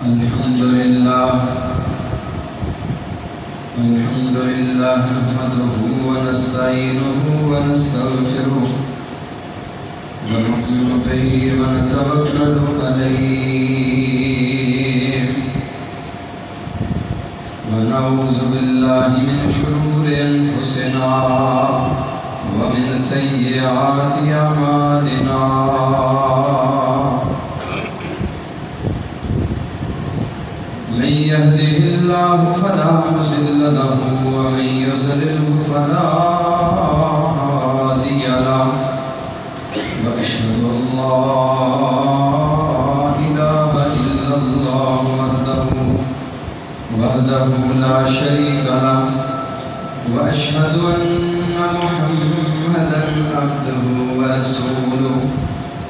الحمد لله نحمده ونستعينه ونستغفره ونؤمن به ونتوكل عليه ونعوذ بالله من شرور أنفسنا ومن سيئات أعمالنا من يهده الله فلا مضل له ومن يضلل فلا هادي له وأشهد أن لا إله إلا الله وحده لا شريك له وأشهد أن محمدا عبده ورسوله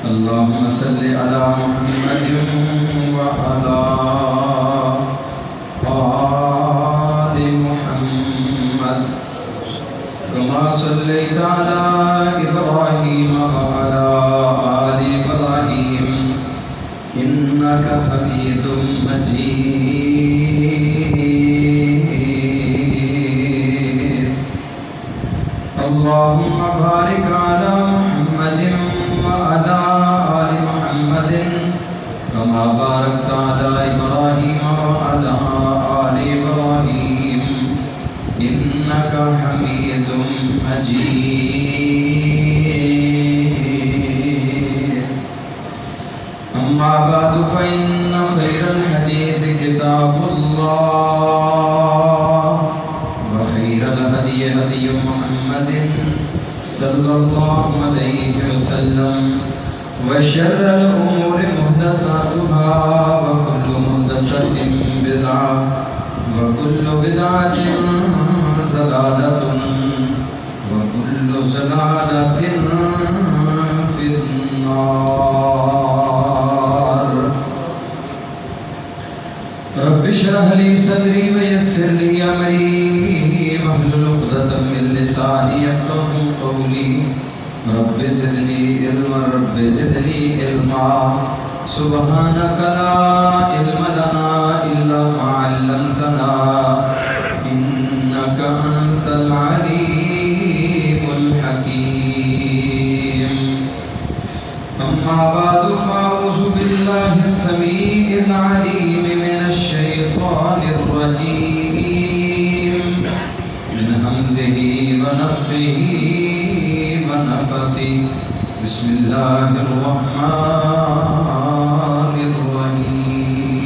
اللهم صل على محمد وعلى آل محمد كما صليت على إبراهيم وعلى آل إبراهيم إنك حميد مجيد اللهم بارك على محمد وعلى آل محمد كما باركت على إبراهيم وعلى آل إبراهيم إنك حميد مجيد أما بعد فإن خير الحديث كتاب الله وخير الهدي هدي محمد صلى الله عليه وسلم وشر الأمور محدثاتها وكل محدثة بدعة وكل بدعة ضلالة وكل ضلالة في النار رب اشرح لي صدري ويسر لي أمري واحلل عقدة من لساني يفقهوا قولي رب زدني علما رب زدني علما سبحانك لا علم لنا إلا ما علمتنا إنك أنت العليم الحكيم أما بعد فأعوذ بالله السميع العليم من الشيطان الرجيم من همزه ونفخه ونفسه بسم الله الرحمن الرحيم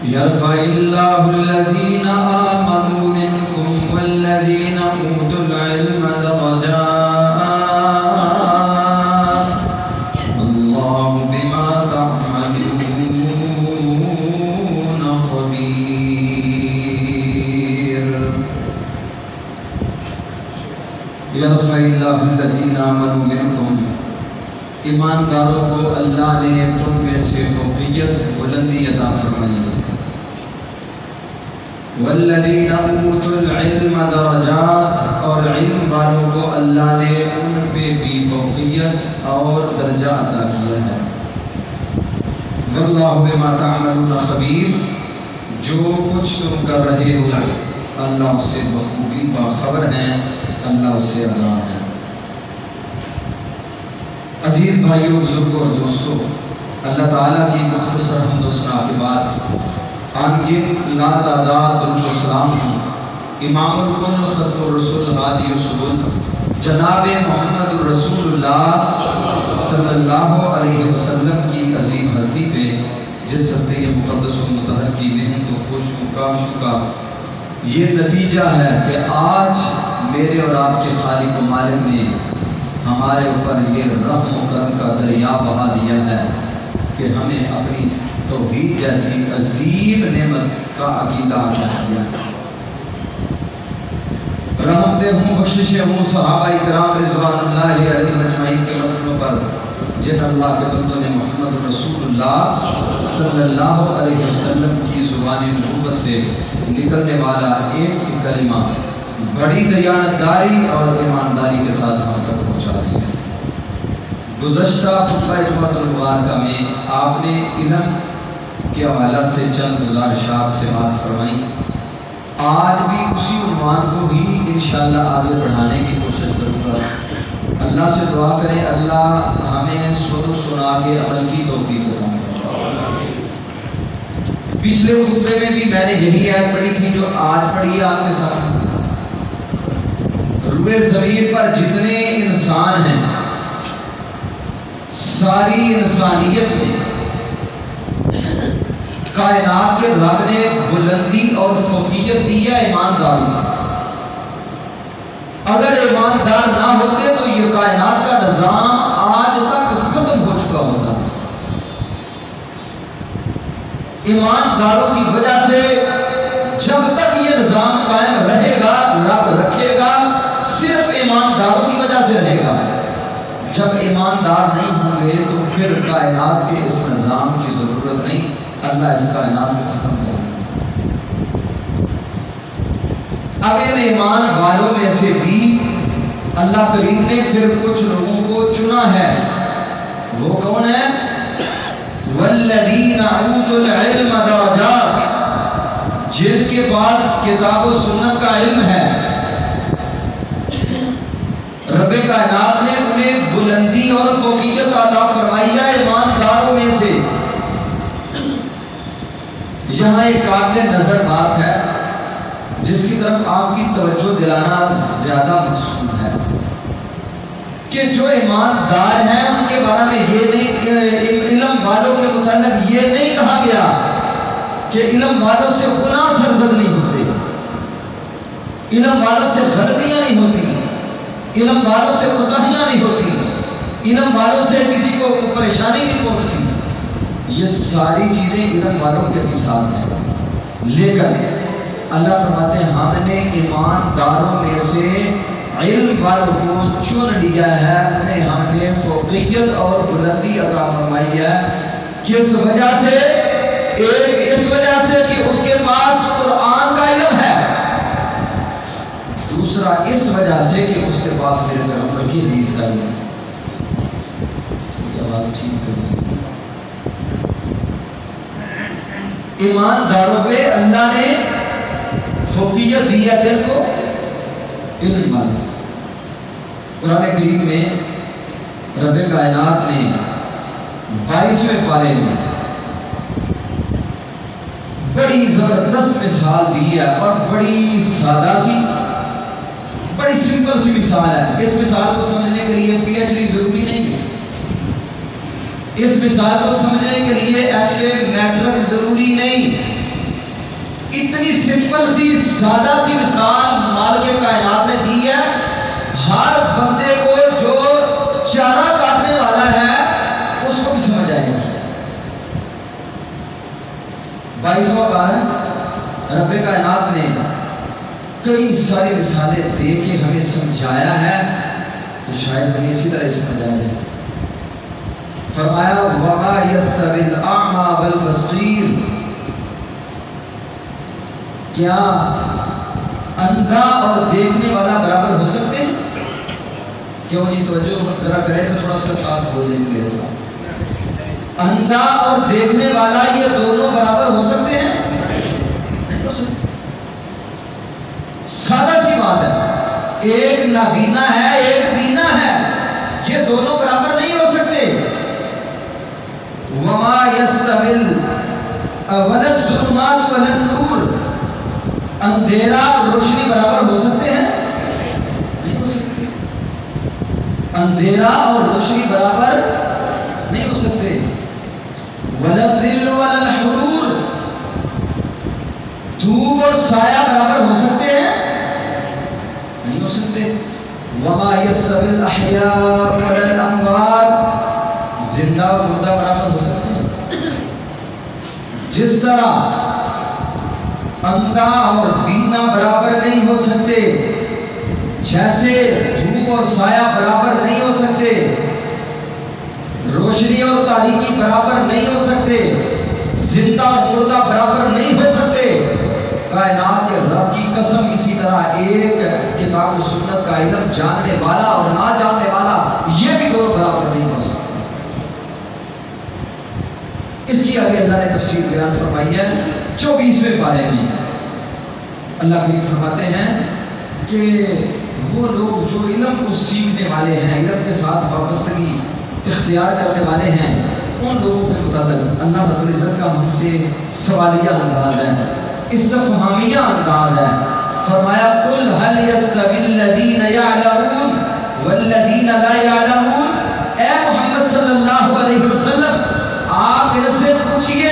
يرفع الله الذين آمنوا منكم والذين أوتوا العلم درجات الله بما تعملون خبير یرفع اللہ الذین آمنوا منکم ایمانداروں کو اللہ نے تم میں سے فوقیت بلندی عطا فرمائی والذین اوتوا العلم درجات اور علم والوں کو اللہ نے ان پہ بھی فوقیت اور درجہ عطا کیا ہے واللہ بما تعملون خبیر جو کچھ تم کر رہے ہو اللہ اس سے بخوبی باخبر ہیں اللہ اس سے آگاہ ہے عزیز بھائیوں بزرگوں اور دوستوں اللہ تعالیٰ کی مختصر حمد و ثنا کے بعد آن گن لا تعداد درود و سلام ہوں امام الکل ختم الرسول ہادی السبل جناب محمد الرسول اللہ صلی اللہ علیہ وسلم کی عظیم ہستی پہ جس ہستی مقدس و مطہر کی محنت و خوش مقام کا یہ نتیجہ ہے کہ آج میرے اور آپ کے خالق و مالک نے ہمارے اوپر یہ رحم و کرم کا دریا بہا دیا ہے کہ ہمیں اپنی توحید جیسی عظیم نعمت کا عقیدہ عطا کیا ہے رحمتیں ہوں بخششیں ہوں صحابہ کرام رضوان اللہ علیہم اجمعین کے مرتبہ پر جن اللہ کے بندوں نے محمد رسول اللہ صلی اللہ علیہ وسلم کی زبان نبوت سے نکلنے والا ایک کلمہ بڑی دیانتداری اور ایمانداری کے ساتھ ہم تک پہنچا دی ہے گزشتہ خطبہ جمعۃ المبارکہ میں آپ نے علم کے حوالہ سے چند گزارشات سے بات فرمائی. آج بھی اسی عنوان کو ہی انشاءاللہ آگے بڑھانے کی کوشش کروں گا. اللہ سے دعا کریں اللہ ہمیں سن سنا کے عمل کی توفیق عطا فرمائے. پچھلے خطبے میں بھی میں نے یہی آیت پڑھی تھی جو آج پڑھی ہے آپ کے سامنے. روئے زمین پر جتنے انسان ہیں ساری انسانیت میں کائنات کے رب نے بلندی اور فوقیت دی ہے ایمانداری. اگر ایماندار نہ ہوتے تو یہ کائنات کا نظام آج تک ختم ہو چکا ہوتا. ایمانداروں کی وجہ سے جب تک یہ نظام قائم رہے گا رب رکھے گا. صرف ایمانداروں کی وجہ سے رہے گا. جب ایماندار نہیں ہوں گے تو پھر کائنات کے اس نظام کی ضرورت نہیں. اللہ اس کائنات میں ختم کر دے. اب ان ایمان والوں میں سے بھی اللہ کریم نے پھر کچھ لوگوں کو چنا ہے. وہ کون ہے؟ والذین اوتوا العلم درجات. جن کے پاس کتاب و سنت کا علم ہے رب کائنات نے انہیں بلندی اور فوقیت عطا فرمائی ہے ایمانداروں میں سے. یہاں ایک قابل نظر بات ہے جس کی طرف آپ کی توجہ دلانا زیادہ مقصود ہے کہ جو ایماندار ہیں ان کے بارے میں یہ نہیں، علم والوں کے متعلق یہ نہیں کہا گیا کہ علم والوں سے گناہ سرزد نہیں ہوتے، علم والوں سے غلطیاں نہیں ہوتی، علم والوں سے کوتاہیاں نہیں ہوتی، علم والوں سے کسی کو پریشانی نہیں پہنچتی. یہ ساری چیزیں علم والوں کے ساتھ ہیں. لیکن اللہ فرماتے ہیں ہم نے ایمانداروں میں سے علم والوں کو چن لیا ہے. انہیں ہم نے فوقیت اور بلندی عطا فرمائی ہے. کس وجہ سے؟ ایک اس وجہ سے کہ اس کے پاس قرآن کا علم ہے. دوسرا اس وجہ سے کہ اس کے پاس میرے پیغمبر کی حدیث کا علم ہے. یہ آواز ٹھیک کریں. ایمانداروں پہ اللہ نے فوقیت دی ہے دل کو علم والا. قرآن کریم میں رب کائنات نے 22ویں پارے میں بڑی زبردست مثال دی ہے اور بڑی سادہ سی بڑی سمپل سی مثال ہے. اس مثال کو سمجھنے کے لیے پی ایچ ڈی ضروری نہیں ہے. اس مثال کو سمجھنے کے لیے ایسے میٹرک ضروری نہیں. اتنی سمپل سی سادہ سی مثال مالک کائنات نے دی ہے. ہر بندے کو جو چارہ کاٹنے والا ہے اس کو بھی سمجھ آئے گا. 22واں پارہ رب کائنات نے کئی ساری مثالیں دے کے ہمیں سمجھایا ہے تو شاید ہمیں اسی طرح سمجھ آ جائے. فرمایا وما يستوي الاعمى والبصير. کیا اندھا اور دیکھنے والا برابر ہو سکتے ہیں؟ کیوں جی توجہ ذرا کرے تو تھوڑا سا ساتھ ہو جائے میرے ساتھ. اندھا اور دیکھنے والا یہ دونوں برابر ہو سکتے ہیں؟ نہیں ہو سکتے. سادہ سی بات ہے. ایک نابینا ہے ایک بینا ہے، یہ دونوں برابر نہیں ہو سکتے. وما يستوي ولا الظلمات ولا النور. اندھیرا اور روشنی برابر ہو سکتے ہیں؟ نہیں ہو سکتے. اندھیرا اور روشنی برابر نہیں ہو سکتے. ولا الظل ولا الحرور. دھوپ اور سایہ برابر ہو سکتے ہیں؟ نہیں ہو سکتے. وما يستوي الاحياء ولا الاموات. زندہ اور مردہ برابر ہو سکتے ہیں؟ جس طرح اندھا اور بینا برابر نہیں ہو سکتے، جیسے دھوپ اور سایہ برابر نہیں ہو سکتے، روشنی اور تاریکی برابر نہیں ہو سکتے، زندہ اور مردہ برابر نہیں ہو سکتے، کائنات کے رب کی قسم اسی طرح ایک کتاب و سنت کا علم جاننے والا اور نہ جاننے والا یہ بھی دونوں برابر نہیں ہو سکتے. اللہ نے تفسیر بیان فرمائی ہے 24ویں پارے میں۔ اللہ کریم فرماتے ہیں کہ وہ لوگ جو علم کو سیکھنے والے ہیں، علم کے ساتھ وابستگی اختیار کرنے والے ہیں، ان لوگوں کے متعلق اللہ رب العزت کا ہم سے سوالیہ انداز ہے، استفہامیہ انداز ہے۔ فرمایا قل هل يستوي الذين يعلمون والذين لا يعلمون، اے محمد صلی اللہ علیہ وسلم آپ ان سے پوچھئے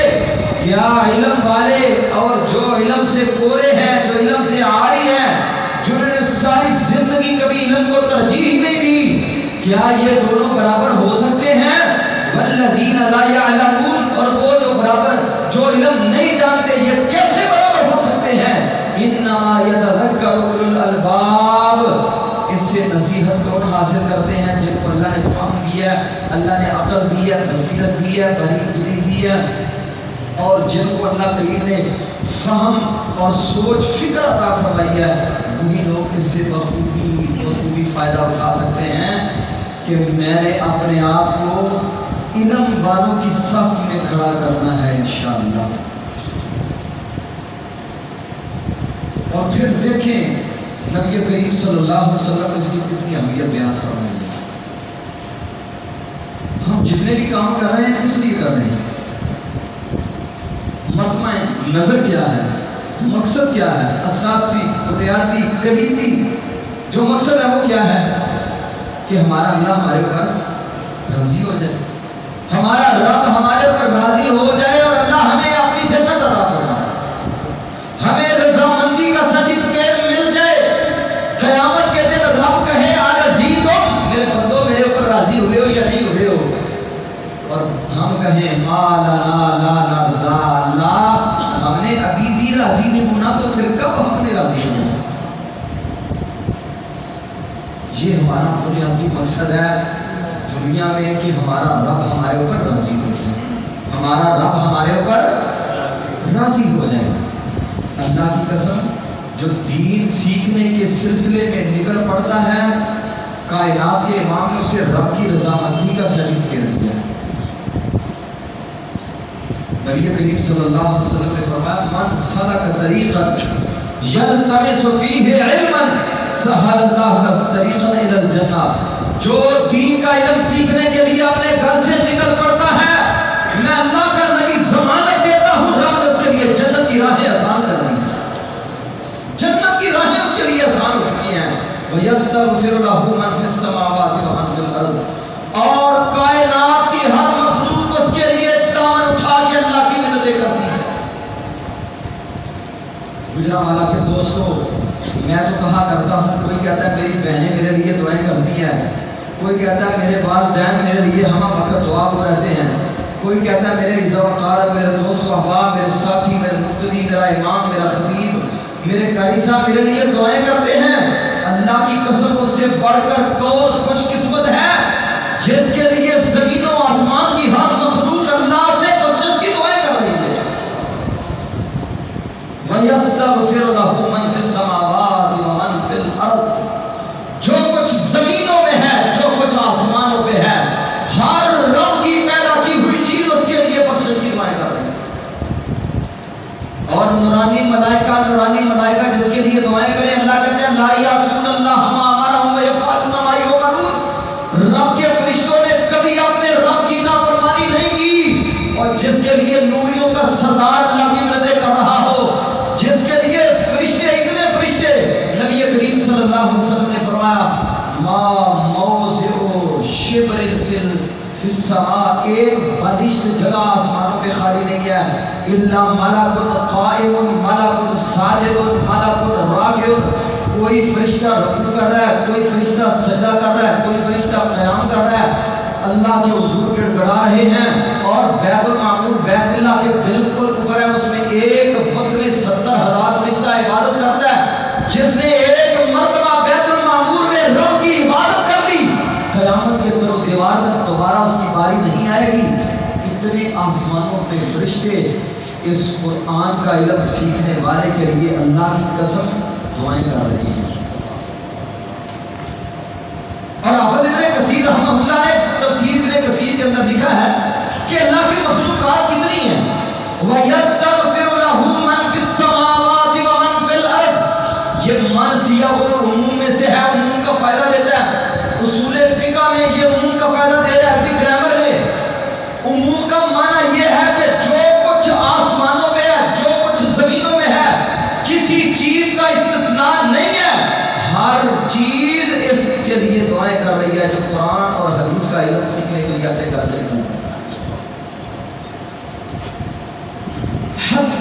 کیا علم والے اور جو علم سے کورے ہیں، جو علم سے عاری ہیں، جنہوں نے ساری زندگی کبھی علم کو ترجیح نہیں دی، کیا یہ دونوں برابر ہو سکتے ہیں؟ والذین لا یعلمون، اور وہ جو برابر جو علم نہیں جانتے یہ کیسے برابر ہو سکتے ہیں؟ انما یتذکر اولو الالباب، اس سے نصیحت کون حاصل کرتے ہیں؟ جن کو اللہ نے فہم دیا ہے، اللہ نے عقل دی ہے، بصیرت دی ہے، بریک دی ہے، اور جن کو اللہ کریم نے فہم اور سوچ فکر عطا فرمائی ہے، وہی لوگ اس سے بخوبی فائدہ اٹھا سکتے ہیں کہ میں نے اپنے آپ کو علم والوں کی صف میں کھڑا کرنا ہے انشاءاللہ۔ اور پھر دیکھیں نبی کریم صلی اللہ علیہ وسلم اس کی کتنی اہمیت بیان فرمائی ہے۔ ہم جتنے بھی کام کر رہے ہیں اس لیے کر رہے ہیں، مطمع نظر کیا ہے، مقصد کیا ہے، اساسی بنیادی کلیدی جو مقصد ہے وہ کیا ہے؟ کہ ہمارا اللہ ہمارے اوپر راضی ہو جائے، ہمارا رب ہمارے اوپر راضی ہو جائے اور اللہ ہمیں اپنی جنت عطا فرمائے، ہمیں رضامندی کا سرٹیفکیٹ مل جائے، قیامت کے دن رب کہے اَرَضِیتُم، میرے بندو میرے اوپر راضی ہوئے ہو یا نہیں ہوئے ہو، اور ہم کہیں ما لنا لا نرضى، اللہ ہم نے ابھی بھی راضی نہیں ہونا تو پھر کب ہم نے راضی ہونا؟ یہ ہمارا بنیادی مقصد ہے دنیا میں کہ ہمارا رب ہمارے اوپر راضی ہو جائے، ہمارا رب ہمارے اوپر راضی ہو جائے۔ اللہ کی قسم جو دین سیکھنے کے سلسلے میں نکل پڑتا ہے، کائنات کے امام نے اسے رب کی رضامندی کا سرٹیفکیٹ دیا ہے۔ نبی کریم صلی اللہ علیہ وسلم نے فرمایا من سلک طریقا یلتمس فیہ علما سہل اللہ لہ طریقا الی الجنہ، جو دین کا علم سیکھنے کے لیے اپنے گھر سے نکل پڑتا ہے، میں اللہ کا نبی ضمانت دیتا ہوں رب نے اس کے لیے جنت کی راہیں آسان کر دی، جنت کی راہیں اس کے لیے آسان ہو چکی ہیں۔ وَيَسْتَغْفِرُ لَهُ مَنْ فِي السَّمَاوَاتِ وَمَنْ فِي الْأَرْضِ، اور کائنات کی ہر مخلوق اس کے لیے دامن اٹھا کے اللہ کی منتیں کرتی ہے۔ گجرانوالہ کے دوستوں، میں تو کہا کرتا ہوں، کوئی کہتا ہے میری بہنیں میرے لیے دعائیں کرتی ہیں، کوئی کہتا ہے میرے والدین میرے لیے ہم وقت دعا کو رہتے ہیں، کوئی کہتا ہے میرے عزت وقار، میرے دوست و احباب، میرے ساتھی، میرے مقتدی، میرا امام، میرا خطیب، میرے قاری صاحب میرے لیے دعائیں کرتے ہیں۔ اللہ کی قسم اس سے بڑھ کر کون خوش قسمت ہے جس کے لیے زمین و آسمان کی ہر مخلوق اللہ سے بخشش کی دعائیں کر رہی ہے۔ وَيَسْتَغْفِرُ لَهُ مَنْ فِي السَّمَاوَاتِ وَمَنْ فِي الْأَرْضِ، جو کچھ زمینوں میں ہے، جو کچھ آسمانوں پہ ہے، ہر رب کی پیدا کی ہوئی چیز اس کے لیے بخشش کی دعائیں کر رہی ہے۔ اور نورانی ملائکہ جس کے لیے دعائیں کریں، اللہ کہتے ہیں لا یعصون اللہ ما امرهم ویفعلون ما یؤمرون، رب کے فرشتوں نے کبھی اپنے رب کی نافرمانی نہیں کی، اور جس کے لیے نوریوں کا سردار اللہ کی مدد کر رہا ہو، جس کے لیے فرشتے اتنے فرشتے، نبی کریم صلی اللہ علیہ وسلم نے فرمایا ما موضع شبر فی السماء، ایک بنشت جگہ آسمانوں پہ خالی نہیں ہے، الا ملک قائم ملک ساجد ملک راکع، کوئی فرشتہ رکوع کر رہا ہے، کوئی فرشتہ سجدہ کر رہا ہے، کوئی فرشتہ قیام کر رہا ہے، اللہ کے حضور گڑ گڑا رہے ہیں، اور بیت المعمور بیت اللہ کے بالکل اوپر ہے، اس میں ایک وقت میں 70,000 فرشتہ عبادت کرتا ہے۔ جس نے ایک مرتبہ بیت المعمور میں رب کی عبادت کر لی، قیامت کے در و دیوار تک دوبارہ اس کی باری نہیں آئے گی۔ اتنے آسمانوں پہ فرشتے اس قرآن کا علم سیکھنے والے کے لیے اللہ کی قسم دعائیں کر رہے ہیں۔ اور حافظ ابن کثیر رحمہ اللہ نے تفسیر ابن کثیر کے اندر لکھا ہے کہ اللہ کی مخلوقات کتنی ہیں،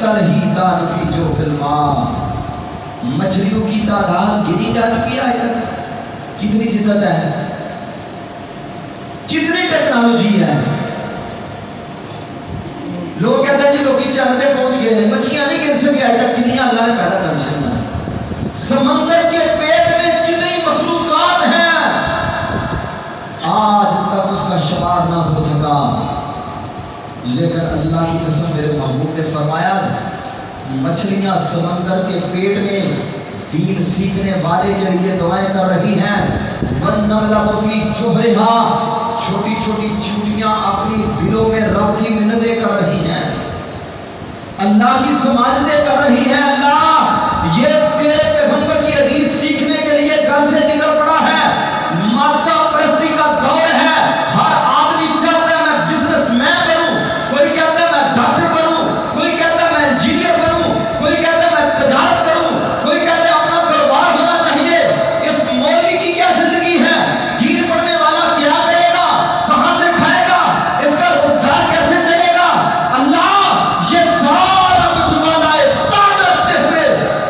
تلہیتان فی جوف الماء، مچھلیوں کی تعداد گنی جا چکی ہے آج تک؟ کتنی جدت ہے، کتنی ٹیکنالوجی ہے۔ لوگ کہتے ہیں جی لوگ چاندے پہنچ گئے ہیں، مچھلیاں نہیں گر سکے آج تک، کتنی اللہ نے پیدا کر چکا ہے۔ سمندر کے پیٹ میں کتنی مخلوقات ہیں، آج تک اس کا شمار نہ ہو سکا، لیکن اللہ کی قسم میرے محبوب نے فرمایا مچھلیاں سمندر کے پیٹ میں دین سیکھنے والے کے لیے دعائیں کر رہی ہیں۔ وَالنَّمْلَةُ فِي جُحْرِهَا، چھوٹی چھوٹی چیونٹیاں اپنی بلوں میں رب کی منتیں کر رہی ہیں، اللہ کی سماجتیں کر رہی ہیں۔ اللہ یہ تیرے پیغمبر کی حدیث سیکھنے کے لیے گھر سے نکل پڑا ہے، مادہ پرستی کا دور ہے، ہر آدمی چاہتا ہے میں بزنس مین بنوں، کوئی کہتا ہے میں ڈاکٹر بنوں، کوئی کہتا ہے میں انجینئر بنوں، کوئی کہتا ہے میں تجارت کروں، کوئی کہتا ہے اپنا کاروبار ہونا چاہیے۔ اس مولوی کی کیا زندگی ہے، دین پڑھنے والا کیا کرے گا، کہاں سے کھائے گا، اس کا روزگار کیسے چلے گا؟ اللہ یہ سارا کچھ مانائے طاقت رکھتے ہوئے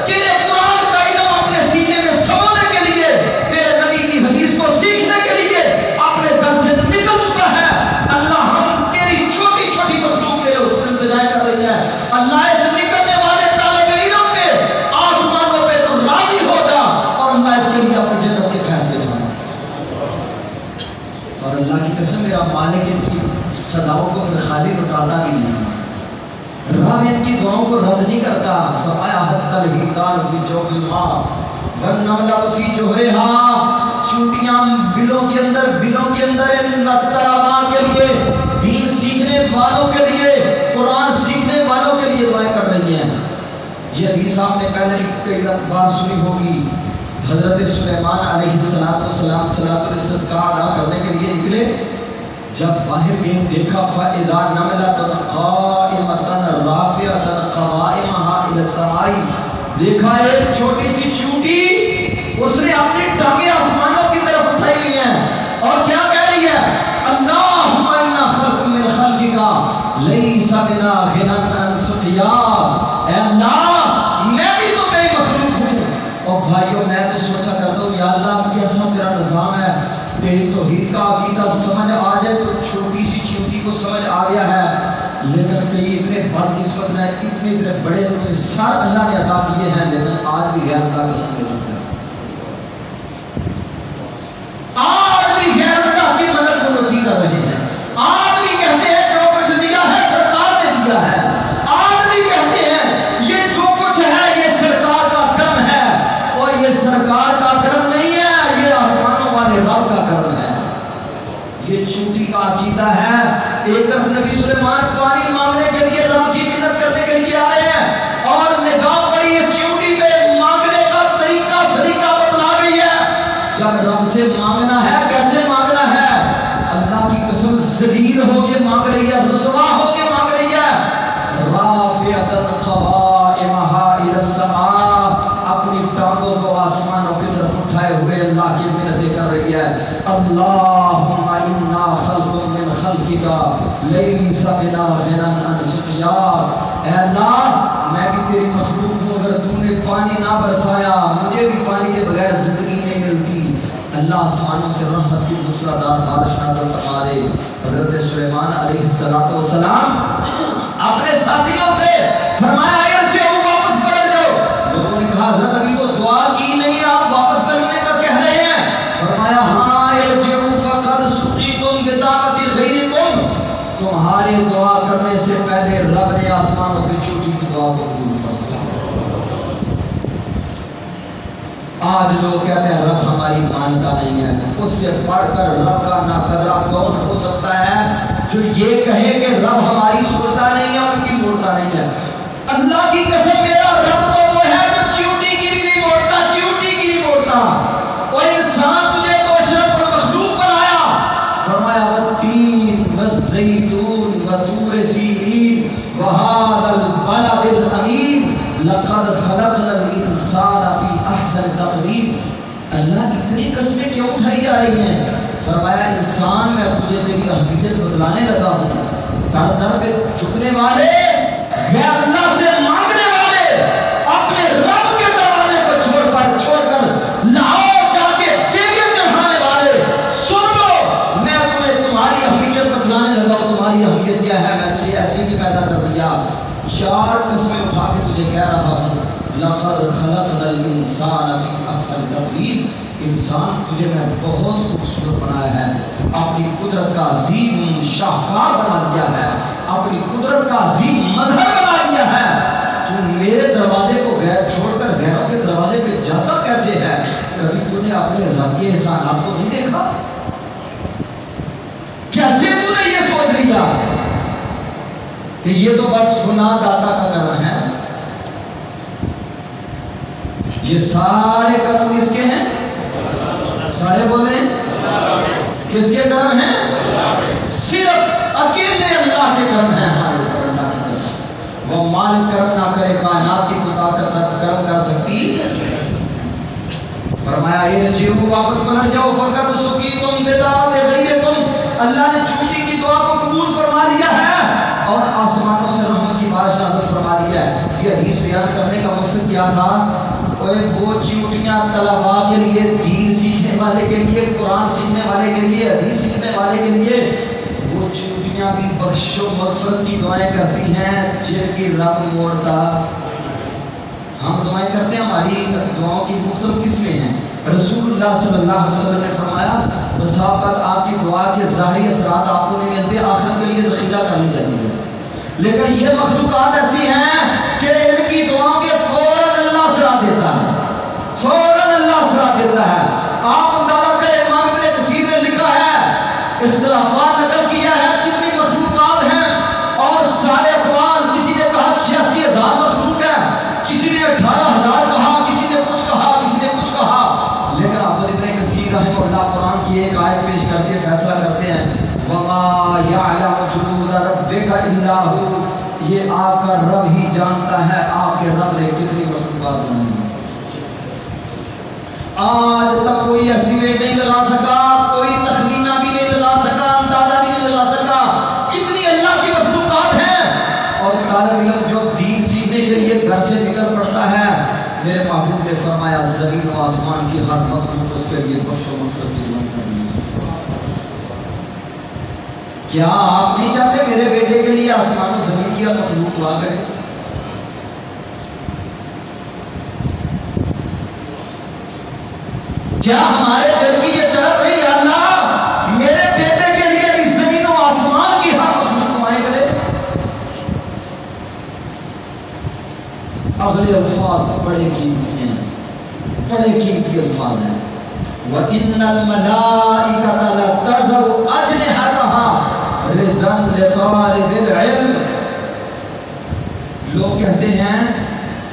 تیرے قرآن کا علم اپنے سینے میں سمانے کے لیے، تیرے نبی کی حدیث کو سیکھنے کے لیے اپنے گھر سے نکل چکا ہے۔ اللہ ہم تیری چھوٹی چھوٹی مخلوق کے انتظار کر رہی ہے۔ اللہ اس نکلنے والے طالب علم پہ آسمانوں پہ تو راضی ہو جا، اور اللہ اس کے لیے اپنی جنت کے فیصلے کرنا۔ اور اللہ کی قسم میرا مالک ان کی صداؤں کو خالی لٹاتا بھی نہیں، رب ان کی دعاؤں کو رد نہیں کرتا۔ فرمایا حتی الحیتان فی جوف الماء والنملۃ فی جوہرہا، چونٹیاں بلوں کے اندر ان طلباء کے لیے، دین سیکھنے والوں کے لیے، قرآن سیکھنے والوں کے لیے دعائیں کر رہی ہیں۔ یہ حدیث آپ نے پہلے کئی بار سنی ہوگی، حضرت سلیمان علیہ السلام صلاۃ الاستسقاء ادا کرنے کے لیے نکلے، جب باہر گئے دیکھا فَإِذَا نَمْلَةٌ قَائِمَةٌ رَافِعَةٌ قَوَائِمَهَا إِلَى السَّمَاءِ، دیکھا ایک چھوٹی سی چونٹی، اس نے اپنی ٹانگیں آسمانوں کی طرف اٹھائی ہوئی ہیں، اور کیا کہہ رہی ہے؟ اللہم انا خلق من خلقک لیس بنا غنی عن سقیاک، اے اللہ میں بھی تو تیری مخلوق ہوں۔ اور بھائیوں میں تو سوچا کرتا ہوں یا اللہ کیسا تیرا نظام ہے، تیری توحید کا عقیدہ سمجھ آ جائے تو چھوٹی سی چیونٹی کو سمجھ آ گیا ہے، لیکن کئی اتنے بدقسمت ہیں، اتنے بڑے سر اللہ نے عطا کیے ہیں، لیکن آج بھی غیر اللہ کے سامنے رکھتے ہیں، آج بھی غیر اللہ کی مدد کو نوٹی کر رہے ہیں، آج بھی کہتے ہیں جو کچھ دیا ہے سرکار نے دیا ہے، آج بھی کہتے ہیں یہ جو کچھ ہے یہ سرکار کا کرم ہے، اور یہ سرکار کا کرم نہیں ہے، یہ آسمانوں والے رب کا کرم ہے۔ یہ چونٹی کا عقیدہ ہے۔ ایک طرف نبی سلیمان پانی مانگنے کے لیے رب کی منت کرنے کے لیے آ رہے ہیں، اور نگاہ پڑی ہے چونٹی پہ، مانگنے کا طریقہ سلیقہ بتلا گئی ہے۔ جب رب سے مانگنا ہے کیسے مانگنا ہے؟ اللہ کی قسم ذلیل ہو کے مانگ رہی ہے، رسوا ہو کے مانگ رہی ہے۔ رافعۃ قوائمها الی السماء، اپنی ٹانگوں کو آسمانوں کی طرف اٹھائے ہوئے اللہ کی منتیں کر رہی ہے۔ اللہم انا خلق من خلقک لیس بنا غنی عن سقیاک، اے اللہ میں بھی تیری مخلوق ہوں، اگر تو نے پانی نہ برسایا مجھے بھی پانی کے بغیر زندگی نہیں ملتی۔ اللہ آسمانوں سے رحمت کی موسلادھار بارش نازل فرما دے۔ حضرت سلیمان علیہ السلام اپنے ساتھیوں سے فرمایا ارجعوا، واپس پلٹ جاؤ۔ لوگوں نے کہا حضرت ابھی تو دعا کی نہیں، آپ واپس پلٹنے کا کہہ رہے ہیں۔ فرمایا ہاں ارجعوا فقد سقیتم بدعوۃ غیرکم، تمہارے دعا کرنے سے پہلے رب نے آسمانوں کی چوٹی کی دعا کو قبول فرمایا۔ آج لوگ کہتے ہیں رب ہماری مانتا نہیں ہے، اس سے پڑھ کر رب کا ناقدرہ کون ہو سکتا ہے جو یہ کہے کہ رب ہماری سنتا نہیں ہے اور ان کی موڑتا نہیں ہے؟ اللہ کی قسم میرا رب تو وہ ہے جو چیونٹی کی بھی نہیں موڑتا، چیونٹی کی نہیں موڑتا، اور انسان تجھے تو اشرف المخلوق بنایا۔ فرمایا والتین والزیتون وطور سینین وہذا البلد الامین لقد خلقنا الانسان فی احسن تقویم۔ اللہ اتنی قسمیں کیوں اٹھائی جا رہی ہیں؟ فرمایا انسان میں تجھے تیری اہمیت بتلانے لگا ہوں، در در پہ جھکنے والے غیر اللہ سے چار قسمیں اٹھا کے تجھے کہہ رہا ہوں، لقد خلقنا الانسان فی احسن تقویم، انسان تجھے میں بہت خوبصورت بنایا ہے، اپنی قدرت کا عظیم شاہکار بنا دیا ہے، اپنی قدرت کا عظیم مظہر بنا دیا ہے۔ تو میرے دروازے کو غیر چھوڑ کر غیروں کے دروازے پہ جاتا کیسے ہے؟ کبھی تو نے اپنے رب کے احسانات کو نہیں دیکھا؟ کیسے تو نے یہ سوچ لیا کہ یہ تو بس فلاں داتا کا کرم ہے؟ یہ سارے کرم کس کے ہیں؟ سارے بولیں کس کے کرم ہیں؟ صرف اکیلے اللہ کے کرم ہیں۔ وہ مالک کرم نہ کرے، کائنات کی طاقت کرم کر سکتی؟ فرمایا یہ جیو واپس پلٹ جاؤ، فقط سقیتم بدعات غیرکم، اللہ نے چھوٹی کی دعا کو قبول فرما لیا ہے اور آسمانوں سے رحمت کی بارش نازل فرما دیا ہے۔ یہ حدیث بیان کرنے کا مقصد کیا تھا؟ وہ چیوٹیاں طلبا کے لیے، دین سیکھنے والے کے لیے، قرآن سیکھنے والے کے لیے، حدیث سیکھنے والے کے لیے، وہ چیوٹیاں بھی بخش و مغفرت کی دعائیں کرتی ہیں جن کی رب موڑتا۔ ہم دعائیں کرتے ہیں، ہماری دعاؤں کی مختلف قسمیں ہیں۔ رسول اللہ صلی اللہ علیہ وسلم نے فرمایا بساوقات آپ کی دعا کے ظاہری اثرات آپ کو نہیں ملتے، آخرت کے لیے ذخیرہ کرنی چاہیے، لیکن یہ مخلوقات ایسی ہیں کہ ان کی دعاؤں کے فوراً اللہ اثرات دیتا ہے، فوراً اللہ اثرات دیتا ہے۔ آپ اندازہ کریں، امام ابن کثیر نے لکھا ہے، اختلافات نقل کیا ہے کتنی مخلوقات ہیں، اور سارے اقوال، کسی نے کہا 86,000 مخلوق ہے، کسی نے 18,000 کہا، کسی نے کچھ کہا، کسی نے کچ کہا، لیکن حافظ ابن کثیر رحمہ اللہ قرآن کی ایک آیت پیش کر کے فیصلہ کرتے ہیں، وَمَا يَعْلَمُ جُنُودَ رَبِّكَ إِلَّا هُوَ، یہ آپ کا رب ہی جانتا ہے آپ کے رب نے کتنی مخلوقات بنائی ہیں۔ آج تک کوئی اسٹیمیٹ نہیں لگا سکا، کوئی تخمینہ بھی نہیں لگا سکا، اندازہ بھی نہیں لگا سکا کتنی اللہ کی مخلوقات ہیں۔ اور طالب علم جو دین سیکھنے کے لیے گھر سے نکل پڑتا ہے، میرے محبوب نے فرمایا زمین و آسمان کی ہر مخلوق اس کے لیے بخش و مغفرت کی دعا کرنی ہے۔ کیا آپ نہیں چاہتے میرے بیٹے کے لیے آسمان و زمین کی ہر مخلوق دعا کرے؟ کیا ہمارے دل کی یہ طرف نہیں، اللہ میرے بیٹے کے لیے بھی زمین و آسمان کی ہر مخلوق دعائیں کرے؟ اگلے الفاظ بڑے قیمتی ہیں، بڑے قیمتی الفاظ ہیں۔ وَإِنَّ الْمَلَائِكَةَ لَتَضَعُ أَجْنِحَتَهَا رِزْقًا لِطَالِبِ الْعِلْمِ۔ لوگ کہتے ہیں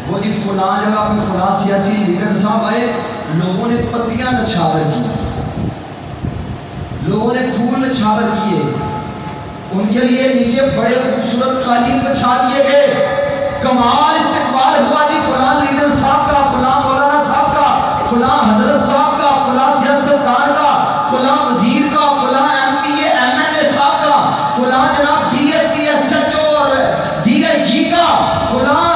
وہ جی فلاں جگہ پہ فلاں سیاسی لیڈر صاحب آئے، لوگوں نے پتیاں نچھاور کی، لوگوں نے پھول نچھاور کیے، ان کے لیے نیچے بڑے خوبصورت قالین بچھا دیے گئے، کمال استقبال ہوا جی فلاں لیڈر صاحب کا، فلاں مولانا صاحب کا، فلاں حضرت صاحب کا، فلاں سیاستدان کا، فلاں وزیر کا، فلاں M P A M N A صاحب کا، فلاں جناب D S P S H O اور ڈی آئی جی کا، فلاں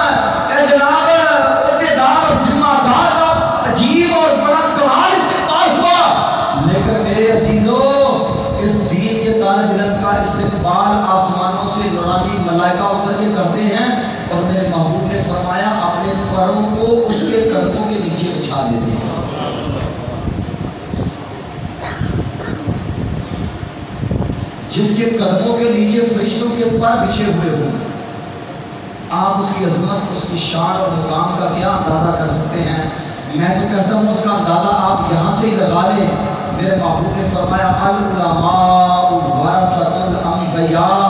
جناب عہدیدار اور ذمہ دار کا عجیب اور بڑا کمال استقبال ہوا۔ لیکن میرے عزیزو، اس دین کے طالب علم کا استقبال آسمانوں سے نورانی ملائکہ اتر کے کرتے ہیں، اور میرے محبوب نے فرمایا اپنے پروں کو اس کے قدموں کے نیچے بچھا دیتے ہیں۔ جس کے قدموں کے نیچے فرشتوں کے پر بچھے ہوئے ہوں، آپ اس کی عظمت، اس کی شان اور مقام کا کیا اندازہ کر سکتے ہیں؟ میں تو کہتا ہوں اس کا اندازہ آپ یہاں سے ہی لگا لیں۔ میرے محبوب نے فرمایا العلماء ورثۃ الانبیاء،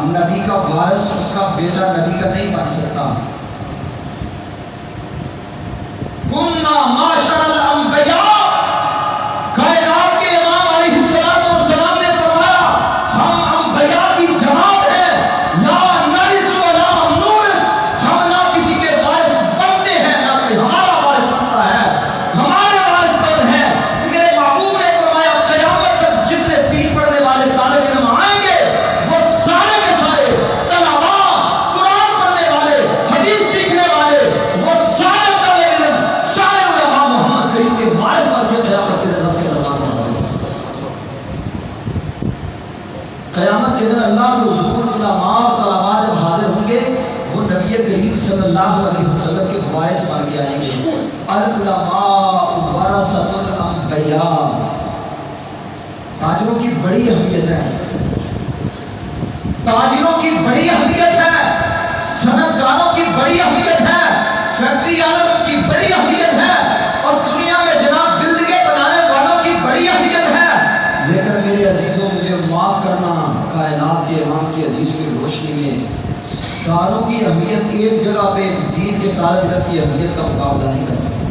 نبی کا وارث اس کا بیٹا نبی کا نہیں بن سکتا۔ کنا معاشر الانبیاء، کائنات کے امام علیہ السلام نے فرمایا ہم انبیاء کی جماعت ہے، لا نرث ولا نورث، ہم نہ کسی کے وارث بنتے ہیں نہ کوئی ہمارا وارث بنتا ہے۔ ہمارے وارث کون ہیں؟ میرے محبوب نے فرمایا قیامت تک جتنے دین پڑھنے والے طالب علم آئیں گے وہ سارے کے سارے طلباء، قرآن پڑھنے والے، حدیث نبی کریم صلی اللہ علیہ وسلم کے خواہش پڑھ کے آئیں گے، العلماء ورثۃ الانبیاء، تاجروں کی بڑی اہمیت ہے، تاجروں کی بڑی اہمیت ہے، صنعت کاروں کی بڑی اہمیت ہے، فیکٹری والوں کی بڑی اہمیت ہے، اور دنیا میں جناب بلڈنگیں بنانے والوں کی بڑی اہمیت ہے۔ لیکن میرے عزیزوں، مجھے معاف کرنا، کائنات کے امام کی حدیث کی روشنی میں ساروں کی اہمیت ایک جگہ پہ دین کے طالب علم کی اہمیت کا مقابلہ نہیں کر سکتی۔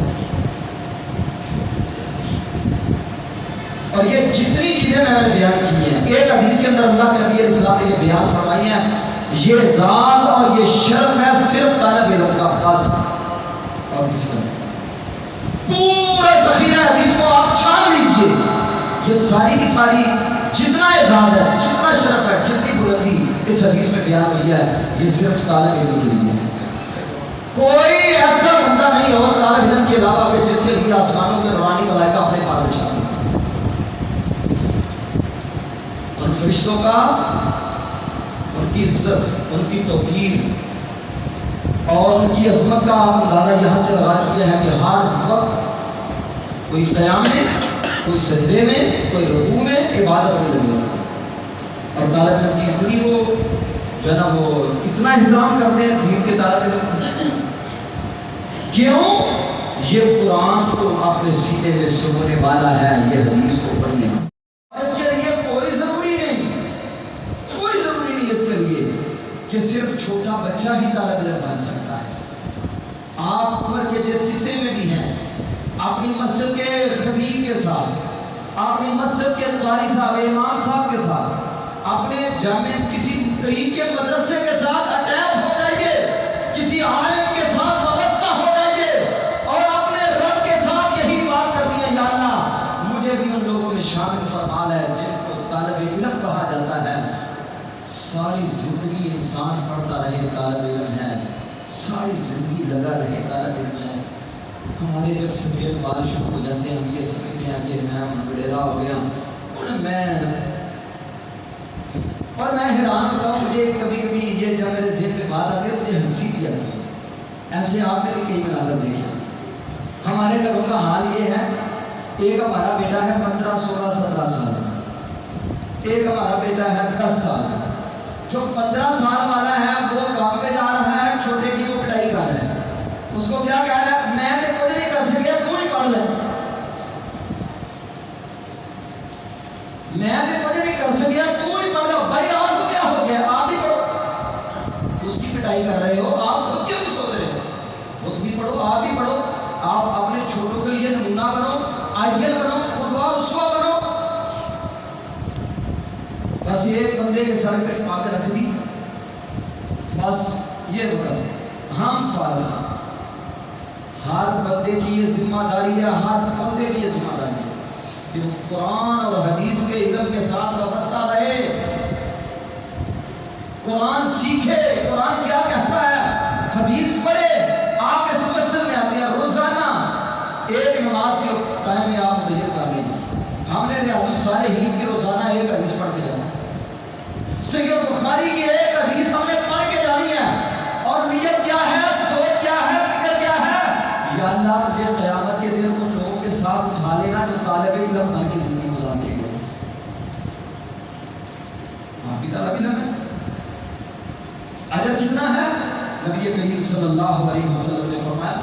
اور یہ جتنی چیزیں میں نے بیان کی ہیں، ایک حدیث کے اندر اللہ کے نبی علیہ السلام نے یہ بیان فرمائی ہیں، یہ اعزاز اور یہ شرف ہے صرف طالب علم کا، بس اور کسی کا نہیں۔ پورا ذخیرہ حدیث کو آپ چھان لیجئے، یہ ساری کی ساری جتنا اعزاز ہے، جتنا شرف ہے، جتنی بلندی اس حدیث میں بیان ہوئی ہے، یہ صرف طالب علم کے لیے ہے۔ کوئی ایسا بندہ نہیں ہو طالب علم کے علاوہ کہ جس کے لیے آسمانوں کے نورانی ملائکہ اپنے پاس بچھاتے ہیں۔ ان فرشتوں کا، ان کی عزت، ان کی توقیر اور ان کی عظمت کا آپ اندازہ یہاں سے لگا چکے ہیں کہ ہر وقت کوئی قیام میں، کوئی سجدے میں، کوئی رکوع میں، عبادت میں لگے ہوتے ہیں۔ اور طالب علم کی اتنی وہ جو ہے نا وہ اتنا احترام کرتے ہیں دین کے طالب علم، کیوں؟ یہ قرآن کو اپنے سینے میں سمونے والا ہے، یہ حدیث کو پڑھیے۔ اس کے لیے کوئی ضروری نہیں اس کے لیے کہ صرف چھوٹا بچہ بھی طالب علم بن سکتا ہے۔ آپ عمر کے جس حصے میں بھی ہیں، اپنی مسجد کے خطیب کے ساتھ، اپنی مسجد کے قاری صاحب، امام صاحب کے ساتھ، اپنے جامع کسی قریب کے مدرسے کے ساتھ اٹیچ ہو جائیے، کسی عالم کے ساتھ وابستہ ہو جائیے اور اپنے رب کے ساتھ یہی بات کرنی ہے، یا اللہ مجھے بھی ان لوگوں میں شامل فرما لے جن کو طالب علم کہا جاتا ہے۔ ساری زندگی انسان پڑھتا رہے طالب علم ہے، ساری زندگی لگا رہے طالب علم ہے۔ ہمارے جب سفید بال شروع ہو جاتے ہیں، ہم یہ سمجھتے ہیں کہ میں وڈیرا ہو گیا اور میں حیران ہوتا ہوں، مجھے کبھی کبھی یہ جب میرے ذہن میں بات آتی ہے مجھے ہنسی بھی آتی ہے۔ ایسے آپ نے بھی کئی مناظر دیکھے، ہمارے گھروں کا حال یہ ہے، ایک ہمارا بیٹا ہے 15 16 17 سال کا، ایک ہمارا بیٹا ہے 10 سال کا۔ جو 15 سال والا ہے وہ کام پہ جا رہا ہے، چھوٹے کی وہ پڑھائی کر رہا ہے، اس کو کیا کہہ رہا ہے، میں تو کچھ نہیں کر سکیا، تو ہی پڑھ لے، میں تو کچھ نہیں کر سکیا، تو ہی پڑھ لو۔ بھائی آپ کو کیا ہو گیا، آپ ہی پڑھو، اس کی پٹائی کر رہے ہو، آپ خود کیوں نہیں سوچ رہے ہو، خود بھی پڑھو، آپ بھی پڑھو، آپ اپنے چھوٹوں کے لیے نمونہ بنو، آئیڈیل بنو، قدوہ اسوہ بنو۔ بس ایک بندے کے سر پہ پا کے رکھ دی، بس یہ وقت ہم فارغ۔ ہر بندے کی یہ ذمہ داری ہے، ہر بندے کی یہ ذمہ داری ہے کہ وہ قرآن اور حدیث کے علم کے ساتھ وابستہ رہے، قرآن سیکھے، قرآن کیا کہتا ہے، حدیث پڑھے۔ آپ اس مسجد میں آتے ہیں روزانہ ایک نماز کے ٹائم میں آپ مدیر کر لیں، ہم نے ریاض الصالحین کی روزانہ ایک حدیث پڑھ کے جانا، صحیح بخاری کی ایک حدیث ہم نے پڑھ کے جانی ہے، اور نیت کیا ہے، سوچ کیا ہے، فکر کیا ہے، یا اللہ مجھے قیامت کے دن ان لوگوں کے ساتھ اٹھا لینا جو طالب علم بن کے زندگی گزارتے ہیں۔ آپ بھی طالب علم ہے، اجر کتنا ہے؟ نبی کریم صلی اللہ علیہ وسلم نے فرمایا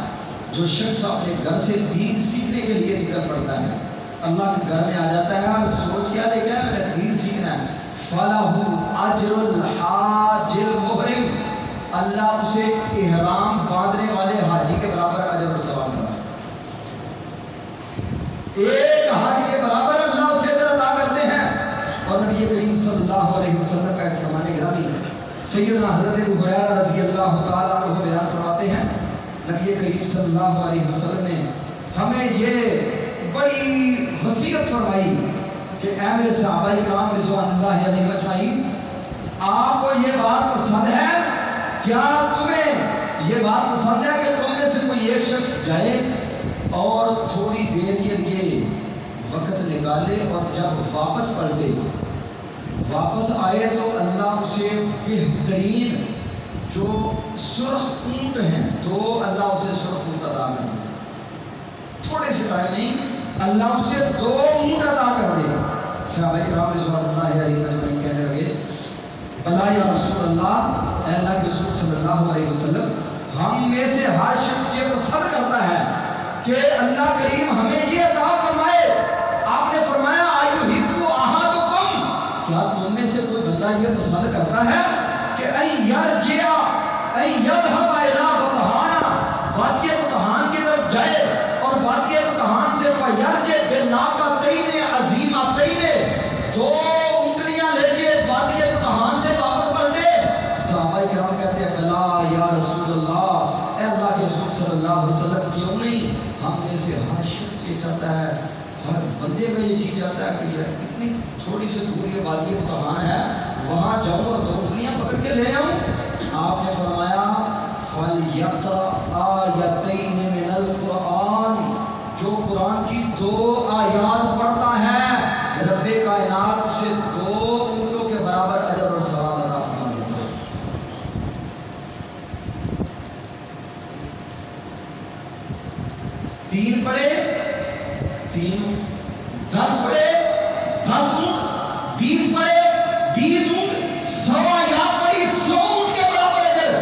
جو شخص اپنے گھر سے دین سیکھنے کے لیے نکل پڑتا ہے، اللہ کے گھر میں آ جاتا ہے اور سوچ کیا لے گیا ہے، میں نے دین سیکھنا ہے، فَلَهُ أَجْرُ الْحَاجِّ الْمُحْرِمِ، اللہ اسے احرام باندھنے والے حاجی کے برابر اجر اور ثواب دیتا ہے۔ ایک حج کے برابر اللہ اسے اجر عطا کرتے ہیں۔ اور نبی کریم صلی اللہ علیہ وسلم کا ایک فرمان گرامی سیدنا حضرت ابو ہریرہ رضی اللہ تعالیٰ عنہ بیان فرماتے ہیں، نبی کریم صلی اللہ علیہ وسلم نے ہمیں یہ بڑی وصیت فرمائی کہ اے میرے صحابہ کرام رضوان اللہ علیہ اجمعین، آپ کو یہ بات پسند ہے، کیا تمہیں یہ بات پسند ہے کہ تم میں سے کوئی ایک شخص جائے اور تھوڑی دیر کے لیے وقت نکالے اور جب واپس پلٹے، واپس آئے تو اللہ اسے بہترین جو سرخ اونٹ ہیں تو اللہ اسے سرخ اونٹ عطا کر دے گا. تھوڑے سے ٹائم نہیں، اللہ اسے 2 اونٹ عطا کر دے گا. صحابہ کرام رضوان اللہ علیہ وسلم کہنے لگے بلا یا رسول اللہ، اے اللہ کے رسول صلی اللہ علیہ وسلم، ہم میں سے ہر شخص یہ پسند کرتا ہے کہ اللہ کریم ہمیں یہ عطا فرمائے. آپ نے فرمایا ایحب احدکم، کیا تم میں سے کوئی بندہ یہ پسند کرتا ہے کہ ان یرجع ان یذهب الی بطحان، وادی بطحان کی طرف جائے اور وادی بطحان سے فیرجع بناقتین عظیمتین، 2 اونٹنیاں لے کے وادی بطحان سے واپس پلٹے. صحابہ کرام کہتے ہیں بلا یا رسول اللہ، اے اللہ کے رسول صلی اللہ علیہ وسلم، کیوں نہیں؟ ہم میں سے ہر شخص یہ چاہتا ہے، ہر بندے کا یہ چیز چاہتا ہے کہ یار اتنی تھوڑی سی دور یہ وادی بطحان ہے، وہاں جاؤں اور 2 اونٹنیاں پکڑ کے لے آؤں. آپ نے فرمایا فَلْيَقْرَأْ آیَتَيْنِ مِنَ الْقُرْآنِ، جو قرآن کی 2 آیات پڑھتا ہے رب کائنات سے 2 اونٹوں کے برابر اجر اور ثواب عطا فرما دیتا ہے. 3 پڑھے 3 اونٹ، 10 پڑھے 10 اونٹ، 20 پڑھے 20 اونٹ، 100 آیات پڑھی 100 اونٹ کے برابر اجر.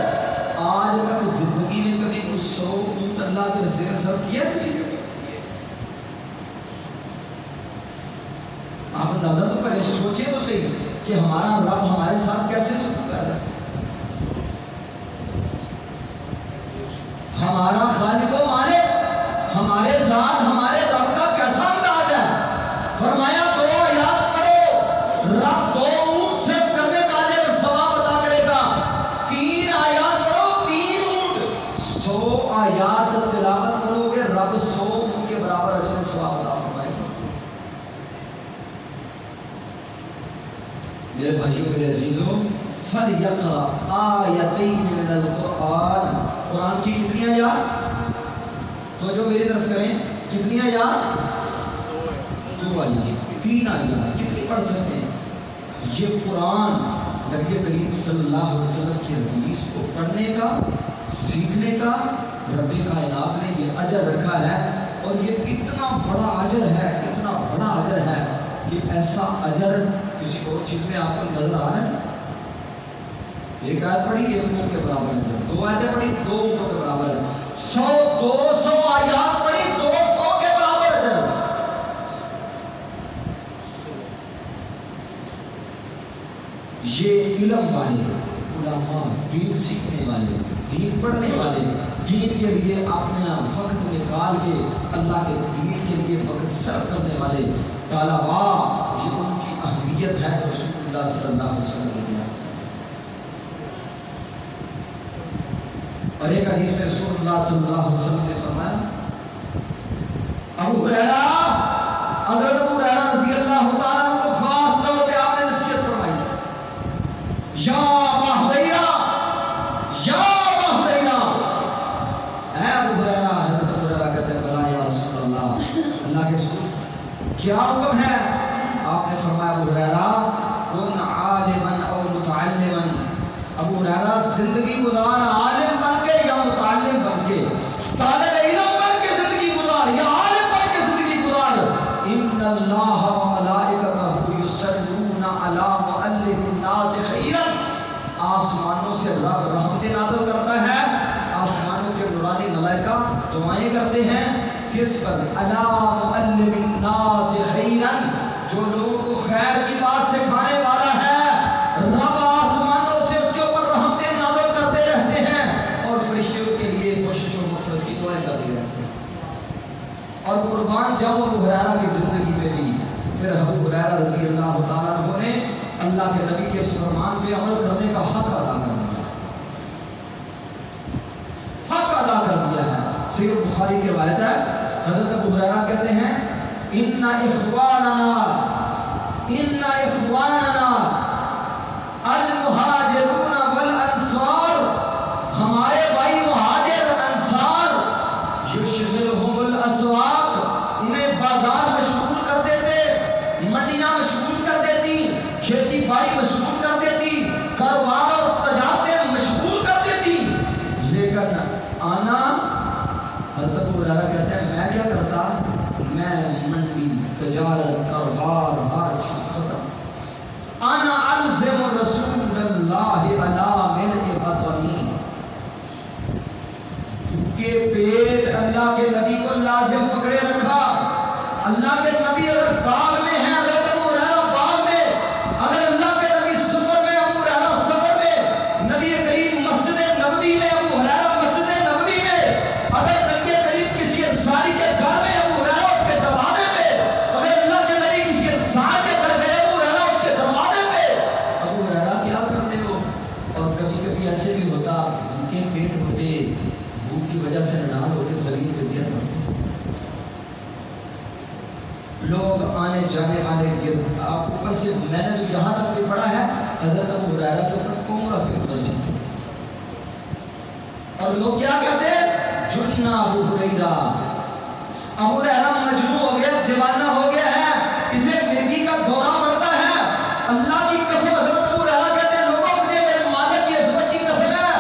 آج تک زندگی میں کبھی کوئی 100 اونٹ اللہ کے راستے میں صرف کیا کسی نے؟ آپ اندازہ تو کریں، سوچیں تو صحیح کہ ہمارا رب ہمارے ساتھ کیسے سلوک کر رہا ہے. ہمارا خالق و مالک ہمارے ساتھ ہمارے رب کا کیسا انداز ہے. فرمایا 2 آیات پڑھو، رب 2 اونٹ صرف کرنے کا اجر اور ثواب عطا کرے گا. 3 آیات پڑھو 3 اونٹ، 100 آیات تلاوت کرو گے رب 100 اونٹ کے برابر اجر اور ثواب عطا فرمائے گا. میرے بھائیوں میرے عزیزوں، فَلْيَقْرَأْ آیَتَيْنِ مِنَ الْقُرْآنِ، قرآن کی کتنی آیات؟ تو جو میری طرف کریں، کتنی آیات؟ 2 آیات، 3 آیات، کتنی پڑھ سکتے ہیں؟ یہ قرآن نبی کریم صلی اللہ علیہ وسلم کی حدیث کو پڑھنے کا، سیکھنے کا رب کائنات نے یہ اجر رکھا ہے. اور یہ اتنا بڑا اجر ہے، اتنا بڑا اجر ہے کہ ایسا اجر کسی اور چیز میں آپ کو نظر آ رہا ہے؟ 1 آیت پڑھی 1 اونٹ کے برابر ہے، 2 آیتیں پڑھی 2 اونٹوں کے برابر ہے، 200 آیات پڑھی 200 کے برابر اجر. یہ علم والے علماء، دین سیکھنے والے، دین پڑھنے والے، دین کے لیے اپنا وقت نکال کے اللہ کے دین کے لیے وقت صرف کرنے والے طلباء، یہ ان کی اہمیت ہے جو رسول اللہ صلی اللہ علیہ وسلم نے دیا. اور ایک حدیث میں رسول اللہ صلی اللہ علیہ وسلم نے فرمایا، ابو ہریرہ، حضرت ابو ہریرہ رضی اللہ تعالیٰ عنہ کو خاص طور پہ آپ نے نصیحت فرمائی، یا ابا ہریرہ، یا ابا ہریرہ، اے ابو ہریرہ. حضرت ابو ہریرہ کہتے ہیں بلا یا رسول اللہ، اللہ کے رسول کیا حکم ہے؟ آپ نے فرمایا ابو ہریرہ کن عالما او متعلما. ابو ہریرہ زندگی گزار عالم بن کے یا متعلم بن کے، طالب علم بن کے زندگی گزار یا عالم بن کے زندگی گزار. ان اللہ و ملائکتہ یصلون علی مؤلف الناس خیرا، آسمانوں سے رب رحمت نازل کرتا ہے، آسمانوں کے نورانی ملائکہ دعائیں کرتے ہیں کس پر؟ علی مؤلف الناس خیرا، جو لوگوں کو خیر کی بات سکھانے والا ہے. رب آسمانوں سے اس کے اوپر رحمتیں نازل کرتے رہتے ہیں اور فرشتوں کے لیے کوشش و مغفرت کی دعائیں کرتے رہتے ہیں. اور قربان جاؤں ابو ہریرہ کی زندگی میں بھی پھر ابو ہریرہ رضی اللہ تعالیٰ عنہ نے اللہ کے نبی کے اس فرمان پہ عمل کرنے کا حق ادا کر دیا، حق ادا کر دیا ہے. صحیح بخاری کی روایت ہے، حضرت ابو ہریرہ کہتے ہیں ان اخواننا المہاجرون والانصار، ہمارے بھائی مہاجر انصار، یشغلہم الاسواق، انہیں بازار مشغول کر دیتے، منڈیاں مشغول کر دیتی، کھیتی باڑی مشغول کر دیتی، کاروبار اور تجارتیں مشغول کر دیتی. لیکن آنا حضرت ابو ہریرہ کہتے ہیں میں کیا کرتا، میں منڈی تجارت کاروبار ہر چیز ختم، انا الزم رسول اللہ علی ملء بطنی، کہ پیٹ اللہ کے نبی کو لازم پکڑے رکھا۔ اللہ کے نبی اگر باغ میں ہیں، اگر ابو ہریرہ باغ میں، اگر اللہ کے نبی سفر میں، ابو ہریرہ سفر میں، نبی کریم مسجد نبوی میں، ابو ہریرہ مسجد نبوی میں، اگر نبی کریم کسی انصاری کے گھر میں، ابو ہریرہ اس کے دروازے پہ، اگر اللہ کے نبی کسی انسان کے گھر گئے، ابو ہریرہ اس کے دروازے پہ، ابو ہریرہ کیا کرتے ہو؟ اور کبھی کبھی ایسے بھی ہوتا ان کے پیٹ ہوتے، بھوک کی وجہ سے نڈال ہوتے، زمین پہ گر پڑتے، لوگ آنے جانے والے گر، آپ اوپر سے میں نے تو یہاں تک بھی پڑھا ہے حضرت ابو ہریرہ کے اوپر کومرہ پہ اتر جاتے، اور لوگ کیا کہتے ہیں؟ جنہ ابو ہریرہ، ابو ہریرہ مجنون ہو گیا، دیوانہ ہو گیا ہے، اسے مرگی کا دورہ پڑتا ہے۔ اللہ کی قسم حضرت ابو ہریرہ کہتے ہیں لوگوں مجھے میرے مالک کی عظمت کی قسم ہے،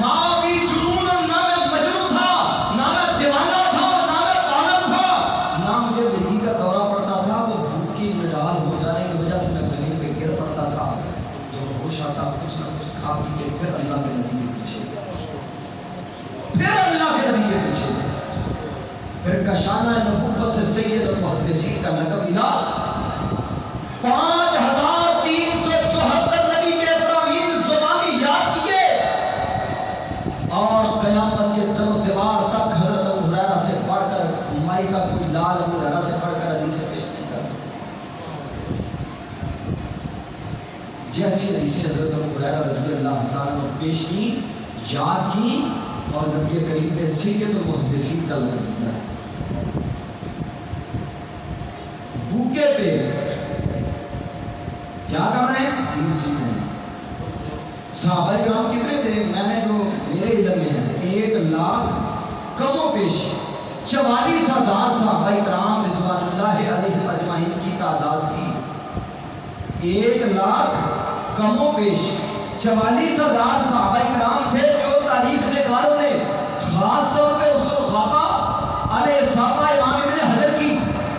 ماں بھی جنون، نہ میں مجنون تھا، نہ میں دیوانہ تھا، نہ میں پاگل تھا، نہ مجھے مرگی کا دورہ پڑتا تھا، وہ بھوک کی نڈال ہو جانے کی وجہ سے میں زمین پہ گر پڑتا تھا، جو ہوش آتا کچھ نہ کچھ کھا پی کے پھر اللہ کے نبی کے پیچھے، پھر اللہ کے نبی کے پیچھے، پھر کشانہ نبوت سے سید المحدثین کا لقب ملا۔ 5374 نبی کے فرامین زبانی یاد کیے، اور قیامت کے در و دیوار تک حضرت ابو ہریرہ سے پڑھ کر مائی کا کوئی لال ابو ہریرہ سے پڑھ کر حدیث پیش نہیں کر سکتا۔ جیسی حدیث حضرت ابو ہریرہ رضی اللہ تعالیٰ عنہ پیش کی، یاد کی، اور نبی کریم نے سید المحدثین کا لقب دیا۔ بھوکے پہ کیا کر رہے ہیں؟ دین سیکھ رہے ہیں۔ صحابہ کرام کتنے تھے؟ میں نے جو میرے علم میں ہے 1,00,000 کم و بیش 44,000 صحابہ کرام رضوان اللہ علیہ اجمعین کی تعداد تھی۔ 1,00,000 کم و بیش 44,000 صحابہ کرام تھے، جو تاریخ نگاروں نے خاص طور پہ اس کو غابہ علیہ صحابہ امام ابن حجر کی،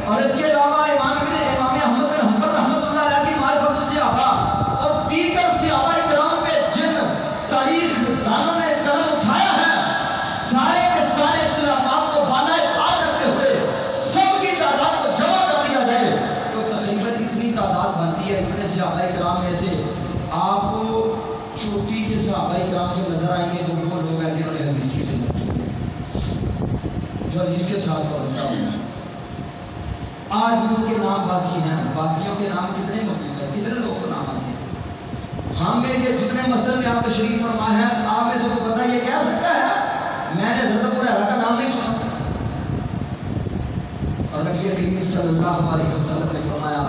اور اس کے علاوہ امام احمد بن حنبل رحمۃ اللہ علیہ کی معرفت الصحابہ، اور دیگر صحابہ کرام پہ جن تاریخ دانوں نے قلم اٹھایا ہے، سارے کے سارے اختلافات کو بالائے تاج رکھتے ہوئے سب کی تعداد کو جمع کر دیا جائے تو تقریباً اتنی تعداد بنتی ہے۔ اتنے صحابہ کرام میں سے آپ کو چوٹی کے صحابہ کرام جو نظر آئیں گے وہ لوگ ہیں جنہوں نے حدیث کی خدمت کی، جو حدیث کے ساتھ وابستہ ہوئے ہیں۔ آج بھی ان کے نام باقی ہیں، باقیوں کے نام کتنے موجود ہیں، کتنے لوگوں کو نام آتے ہیں؟ ہم میں یہ جتنے مسئلے میں آپ تشریف فرما ہے، آپ میں سے کو پتہ یہ کہہ سکتا ہے میں نے حضرت ابو ہریرہ کا نام نہیں سنا؟ اور نبی کریم صلی اللہ علیہ وسلم نے فرمایا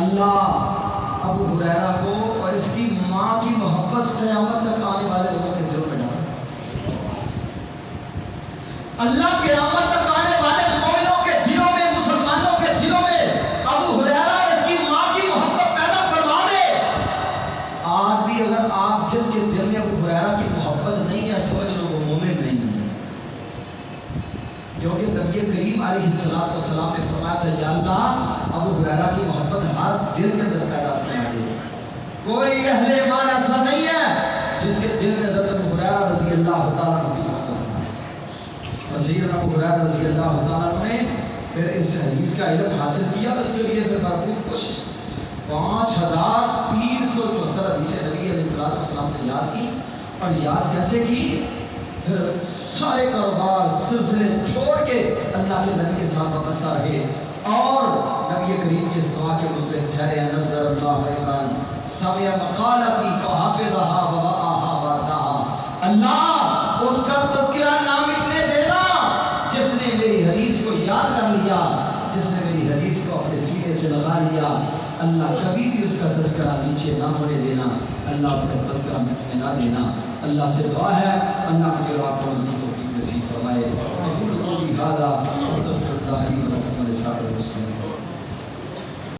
اللہ ابو ہریرہ کو اور اس کی ماں کی محبت قیامت تک آنے والے لوگوں کے دلوں میں ڈال۔ اللہ قیامت تک آنے والے مومنوں کے دلوں میں، مسلمانوں کے دلوں میں ابو ہریرہ اس کی ماں کی محبت پیدا کروا دے۔ آج بھی اگر آپ جس کے دل میں ابو ہریرہ کی محبت نہیں ہے، سمجھ لو وہ مومن نہیں ہے، کیونکہ نبی کریم علیہ السلام نے فرمایا تھا یا اللہ ابو ہریرہ کی محبت ہر دل کے اندر پیدا فرما دے۔ کوئی اہل ایمان ایسا نہیں ہے جس کے دل میں حضرت ابو ہریرہ رضی اللہ تعالیٰ عنہ کی محبت ہے۔ سیدنا ابو ہریرہ رضی اللہ تعالیٰ عنہ نے پھر اس حدیث کا علم حاصل کیا، اس کے لیے پھر بھرپور کوشش 5374 حدیثیں نبی علیہ السلام سے یاد کی، اور یاد کیسے کی؟ پھر سارے کاروبار سلسلے چھوڑ کے اللہ کے نبی کے ساتھ وابستہ رہے، اور نبی کریم کے دعا کے مسلم ٹھہرے۔ نظر اللہ علیہ سمع مقالتی فحافظها ووعاها ورداها، اللہ اس کا تذکرہ نہ مٹنے دینا جس نے میری حدیث کو یاد کر لیا، جس نے میری حدیث کو اپنے سینے سے لگا لیا، اللہ کبھی بھی اس کا تذکرہ نیچے نہ ہونے دینا، اللہ اس کا تذکرہ مٹنے نہ دینا۔ اللہ سے دعا ہے اللہ مجھے اور آپ کو ان کی توفیق نصیب فرمائے۔ اقول قولی ھذا استغفر اللہ لی ولکم ولسائر المسلمین۔